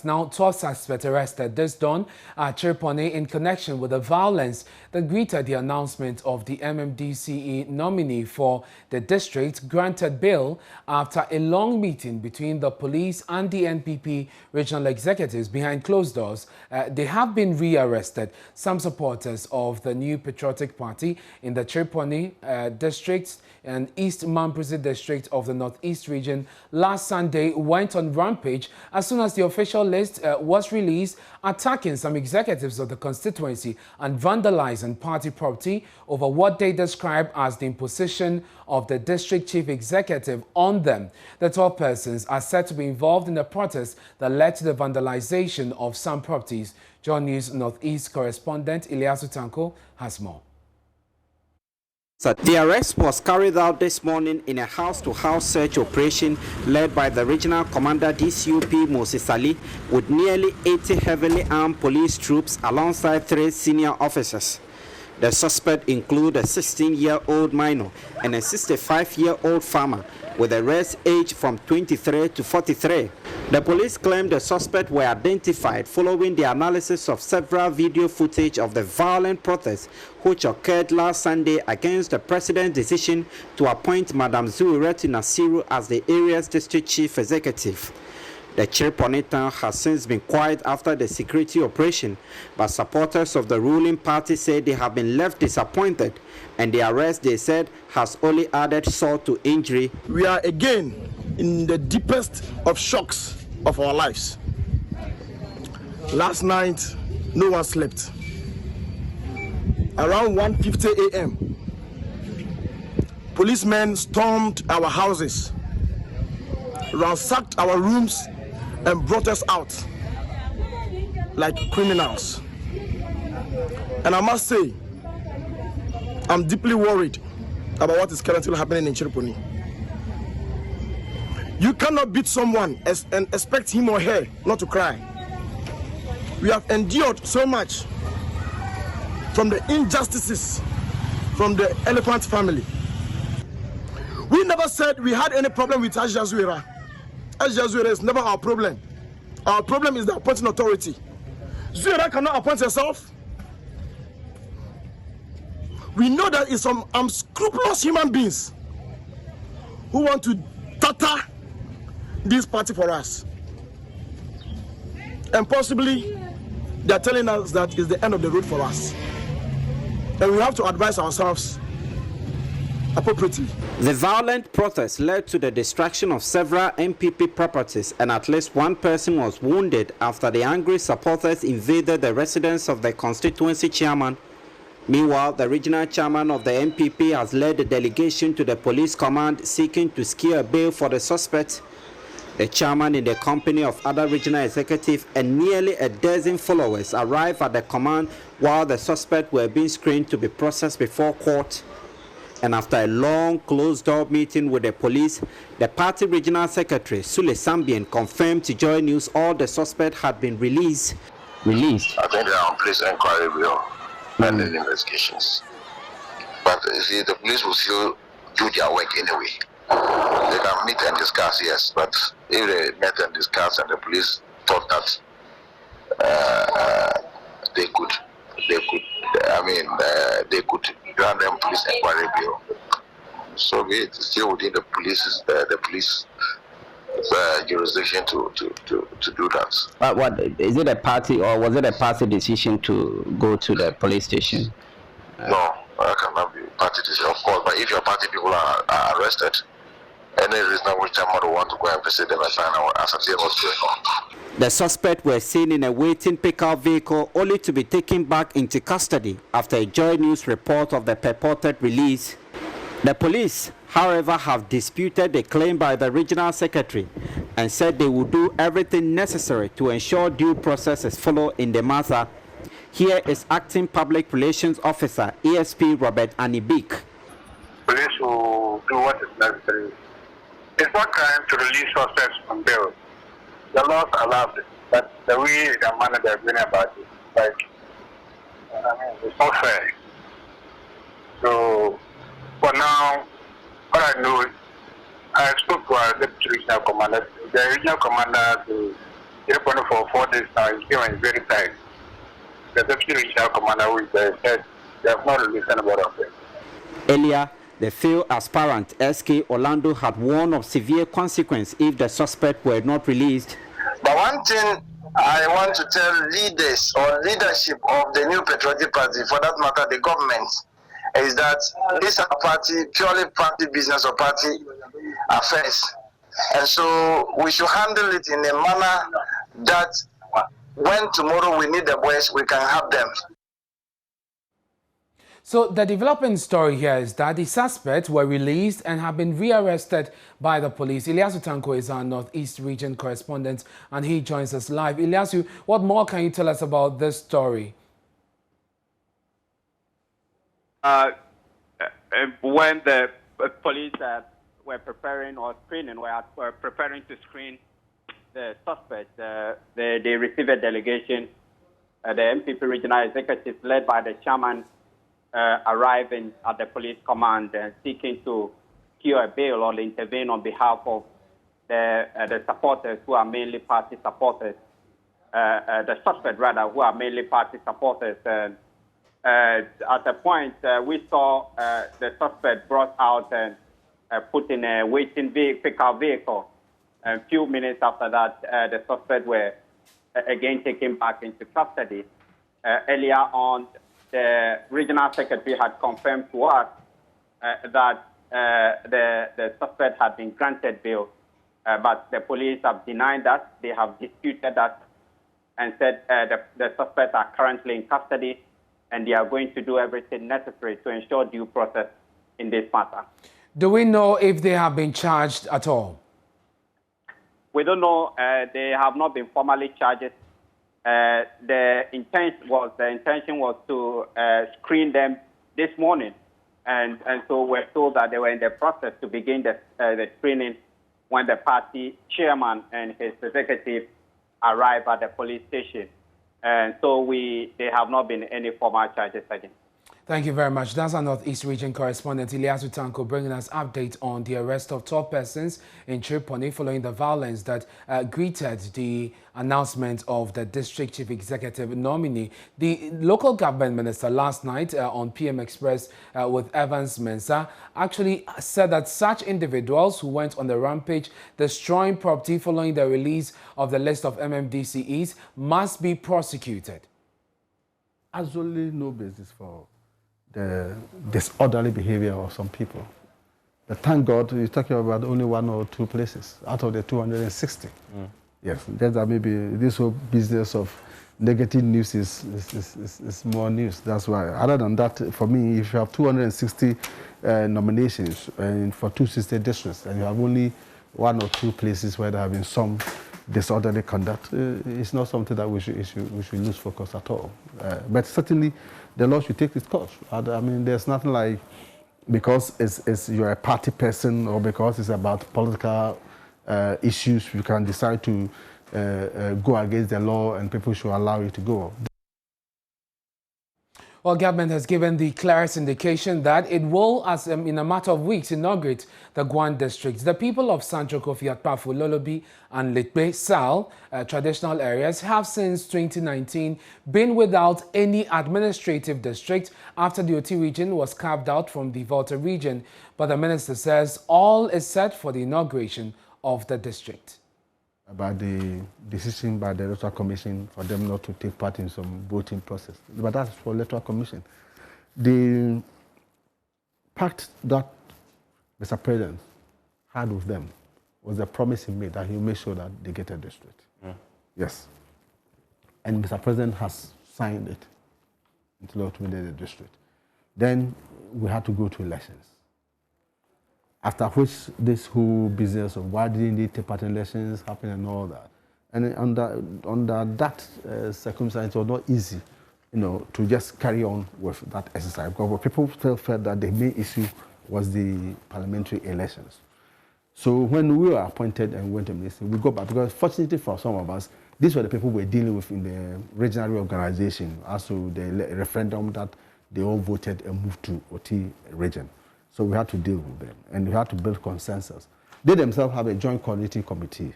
Now, 12 suspects arrested this dawn at Chereponi in connection with the violence that greeted the announcement of the MMDCE nominee for the district granted bail after a long meeting between the police and the NPP regional executives behind closed doors. They have been rearrested. Some supporters of the new patriotic party in the Chereponi district and East Mamprese district of the Northeast region last Sunday went on rampage as soon as the official list was released, attacking some executives of the constituency and vandalizing party property over what they described as the imposition of the district chief executive on them. The 12 persons are said to be involved in the protest that led to the vandalization of some properties. John News Northeast correspondent Ilyasu Tanko has more. The arrest was carried out this morning in a house-to-house search operation led by the regional commander DCOP Moses Ali, with nearly 80 heavily armed police troops alongside 3 senior officers. The suspects include a 16-year-old minor and a 65-year-old farmer, with the rest aged from 23 to 43. The police claimed the suspects were identified following the analysis of several video footage of the violent protests which occurred last Sunday against the president's decision to appoint Madam Zuiratu Nasiru as the area's district chief executive. The Chereponi town has since been quiet after the security operation, but supporters of the ruling party say they have been left disappointed, and the arrest, they said, has only added salt to injury. We are again in the deepest of shocks of our lives. Last night, no one slept. Around 1:50 a.m., policemen stormed our houses, ransacked our rooms, and brought us out like criminals. And I must say, I'm deeply worried about what is currently happening in Chereponi. You cannot beat someone and expect him or her not to cry. We have endured so much from the injustices from the elephant family. We never said we had any problem with Aja Zuira. Aja Zuira is never our problem. Our problem is the appointing authority. Zuira cannot appoint herself. We know that it's some unscrupulous human beings who want to tatter this party for us. And possibly they're telling us that it's the end of the road for us. And we have to advise ourselves appropriately. The violent protest led to the destruction of several MPP properties, and at least one person was wounded after the angry supporters invaded the residence of the constituency chairman. Meanwhile, the regional chairman of the MPP has led a delegation to the police command seeking to secure bail for the suspect. The chairman, in the company of other regional executives and nearly a dozen followers, arrived at the command while the suspects were being screened to be processed before court. And after a long closed-door meeting with the police, the party regional secretary, Sule Sambian, confirmed to Joy News all the suspects had been released. I think they are on police inquiry bill and investigations. But you see, the police will still do their work anyway. They can meet and discuss, yes, but if they met and discuss and the police thought that they could grant them police inquiry bill. So it's still within the police jurisdiction to do that. But what is it, a party, or was it a party decision to go to the police station? No, that cannot be party decision, of course. But if your party people are arrested, any reasonable chairman will want to go and visit them and find out what's going on. The suspects were seen in a waiting pickup vehicle, only to be taken back into custody after a Joy News report of the purported release. The police, however, have disputed the claim by the regional secretary and said they will do everything necessary to ensure due process is followed in the matter. Here is Acting Public Relations Officer, ASP Robert Anibik. Police will do what is necessary. It's not crime to release suspects from bail. The laws allow it, but the way the manner they're going about it, it's not fair. So, for now, what I know, I spoke to our deputy regional commander, the regional commander to Chereponi for 4 days now. He's feeling very tired. The deputy regional commander who is there said they have not released anybody of them. Earlier, the field aspirant SK Orlando had warned of severe consequence if the suspect were not released. But one thing I want to tell leaders or leadership of the new patriotic party, for that matter the government, is that these are purely party business or party affairs. And so we should handle it in a manner that when tomorrow we need the boys, we can have them. So the developing story here is that the suspects were released and have been rearrested by the police. Ilyasu Tanko is our Northeast region correspondent and he joins us live. Ilyasu, what more can you tell us about this story? When the police were preparing or screening, were preparing to screen the suspect, they received a delegation. The MPP regional executive led by the chairman arriving at the police command seeking to secure a bail or intervene on behalf of the supporters who are mainly party supporters, the suspect rather, who are mainly party supporters. At the point, we saw the suspect brought out and put in a waiting pickup vehicle. A few minutes after that, the suspect were again taken back into custody. Earlier on, the regional secretary had confirmed to us that the suspect had been granted bail, but the police have denied that. They have disputed that and said the suspects are currently in custody and they are going to do everything necessary to ensure due process in this matter. Do we know if they have been charged at all? We don't know. They have not been formally charged. The intention was to screen them this morning, and so we're told that they were in the process to begin the screening when the party chairman and his executive arrived at the police station, and so there have not been any formal charges again. Thank you very much. That's our Northeast Region correspondent Ilyasu Tanko bringing us update on the arrest of 12 persons in Chereponi following the violence that greeted the announcement of the district chief executive nominee. The local government minister last night on PM Express with Evans Mensah actually said that such individuals who went on the rampage destroying property following the release of the list of MMDCEs must be prosecuted. Absolutely no basis for the disorderly behavior of some people. But thank God, you're talking about only 1 or 2 places out of the 260. Yes, that maybe this whole business of negative news is more news. That's why. Other than that, for me, if you have 260 nominations and for 260 districts, and you have only 1 or 2 places where there have been some disorderly conduct, it's not something that we should lose focus at all. But certainly, the law should take its course. I mean, there's nothing like because you're a party person or because it's about political issues, you can decide to go against the law and people should allow you to go. Well, government has given the clearest indication that it will, as in a matter of weeks, inaugurate the Guan districts. The people of Sancho Kofi Atpafu, Lolobi and Litbe Sal, traditional areas, have since 2019 been without any administrative district after the Oti region was carved out from the Volta region. But the minister says all is set for the inauguration of the district. About the decision by the Electoral Commission for them not to take part in some voting process. But that's for Electoral Commission. The pact that Mr. President had with them was the promise he made that he'll make sure that they get a district. Yes. And Mr. President has signed it until ultimately the district. Then we had to go to elections. After which this whole business of why didn't they take part in elections happened and all that. And under that circumstance, it was not easy, to just carry on with that exercise because people still felt that the main issue was the parliamentary elections. So when we were appointed and went to ministry, we got back because fortunately for some of us, these were the people we were dealing with in the regional reorganization, also the referendum that they all voted and moved to Oti region. So we had to deal with them, and we had to build consensus. They themselves have a joint coordinating committee,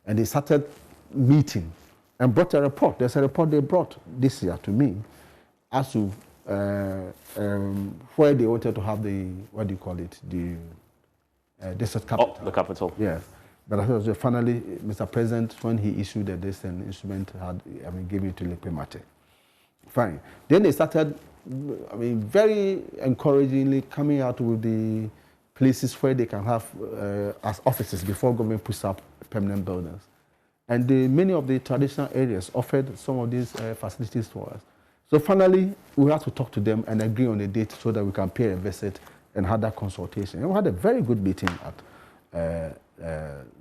and they started meeting and brought a report. There's a report they brought this year to me as to where they wanted to have the, what do you call it, the district capital. Oh, the capital. Yes. But I thought finally, Mr. President, when he issued the distant instrument, gave it to Chereponi. Fine. Then they started, very encouragingly coming out with the places where they can have as offices before government puts up permanent buildings. And many of the traditional areas offered some of these facilities for us. So finally, we had to talk to them and agree on a date so that we can pay a visit and have that consultation. And we had a very good meeting at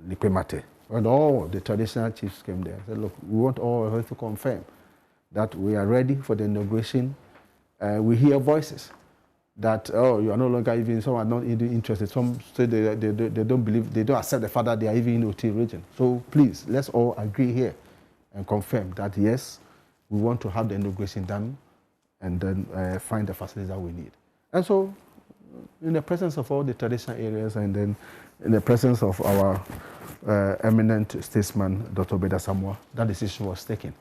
Chereponi, when all the traditional chiefs came there. I said, look, we want all of us to confirm that we are ready for the inauguration. We hear voices that, oh, you are no longer even, some are not even interested. Some say they don't believe, they don't accept the fact that they are even in OT region. So please, let's all agree here and confirm that, yes, we want to have the inauguration done and then find the facilities that we need. And so, in the presence of all the traditional areas and then in the presence of our eminent statesman, Dr. Beda Samoa, that decision was taken.